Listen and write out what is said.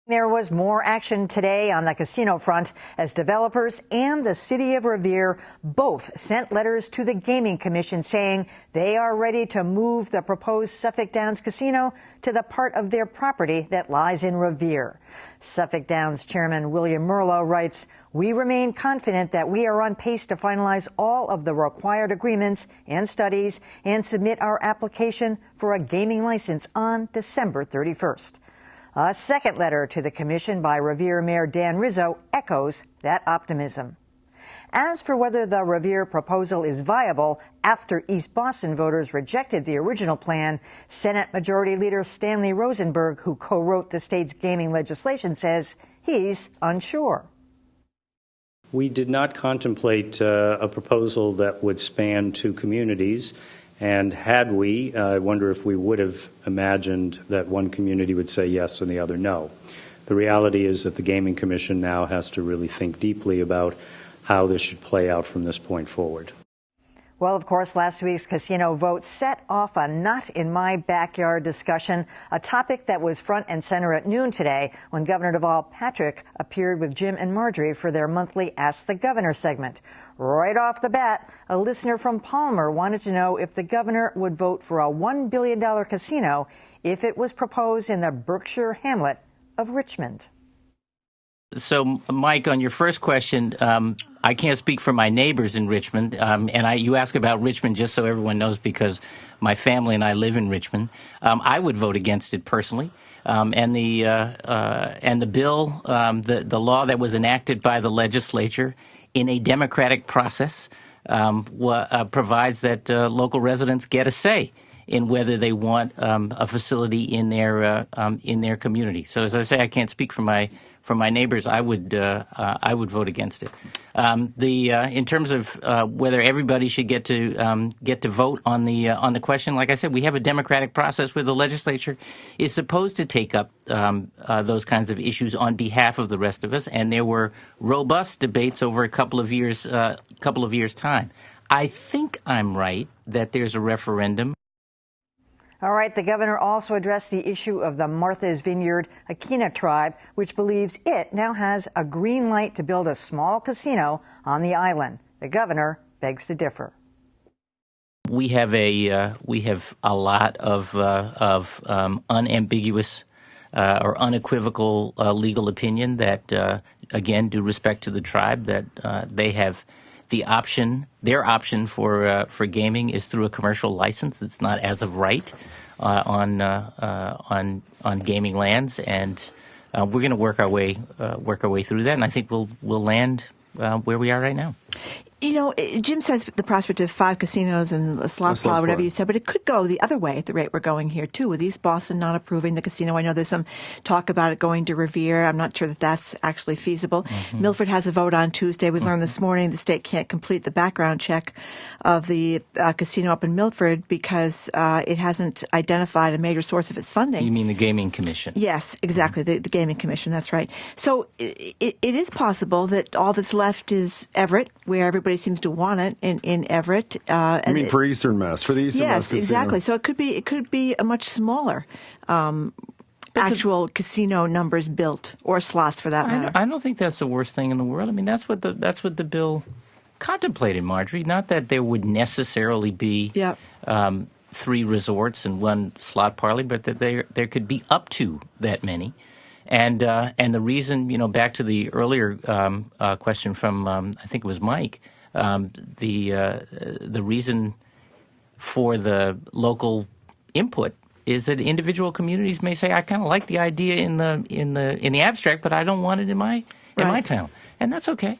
There was more action today on the casino front as developers and the city of Revere both sent letters to the Gaming Commission saying they are ready to move the proposed Suffolk Downs casino to the part of their property that lies in Revere. Suffolk Downs Chairman William Merlo writes, "We remain confident that we are on pace to finalize all of the required agreements and studies and submit our application for a gaming license on December 31st. A second letter to the commission by Revere Mayor Dan Rizzo echoes that optimism. As for whether the Revere proposal is viable after East Boston voters rejected the original plan, Senate Majority Leader Stanley Rosenberg, who co-wrote the state's gaming legislation, says he's unsure. We did not contemplate a proposal that would span two communities. And had we, I wonder if we would have imagined that one community would say yes and the other no. The reality is that the Gaming Commission now has to really think deeply about how this should play out from this point forward. Well, of course, last week's casino vote set off a not in my backyard discussion, a topic that was front and center at noon today when Governor Deval Patrick appeared with Jim and Marjorie for their monthly Ask the Governor segment. Right off the bat, a listener from Palmer wanted to know if the governor would vote for a $1 billion casino if it was proposed in the Berkshire hamlet of Richmond. So, Mike, on your first question, I can't speak for my neighbors in Richmond, you ask about Richmond just so everyone knows because my family and I live in Richmond. I would vote against it personally. And the bill, the law that was enacted by the legislature in a democratic process provides that local residents get a say in whether they want a facility in their community. So, as I say, I can't speak for my neighbors. I would vote against it. In terms of whether everybody should get to vote on the question, like I said, we have a democratic process where the legislature is supposed to take up those kinds of issues on behalf of the rest of us, and there were robust debates over a couple of years time. I think I'm right that there's a referendum. All right. The governor also addressed the issue of the Martha's Vineyard Akina tribe, which believes it now has a green light to build a small casino on the island. The governor begs to differ. We have a lot of unambiguous or unequivocal legal opinion that, again, due respect to the tribe, that they have the option. Their option for gaming is through a commercial license. It's not as of right on gaming lands, and we're going to work our way through that. And I think we'll land where we are right now. You know, Jim says the prospect of 5 casinos and a slot plot, whatever you said, but it could go the other way at the rate we're going here, too, with East Boston not approving the casino. I know there's some talk about it going to Revere. I'm not sure that that's actually feasible. Mm-hmm. Milford has a vote on Tuesday. We learned this morning the state can't complete the background check of the casino up in Milford because it hasn't identified a major source of its funding. You mean the Gaming Commission? Yes, exactly, the Gaming Commission, that's right. So it is possible that all that's left is Everett, where everybody seems to want it in Everett. You mean for Eastern Mass, for the Eastern Mass casino? Yes, exactly. So it could be a much smaller actual casino numbers built, or slots for that matter. I don't think that's the worst thing in the world. I mean, that's what the bill contemplated, Marjorie. Not that there would necessarily be 3 resorts and 1 slot parlor, but that there could be up to that many. And the reason, back to the earlier question from I think it was Mike. The reason for the local input is that individual communities may say, I kind of like the idea in the abstract, but I don't want it in my town, and that's okay.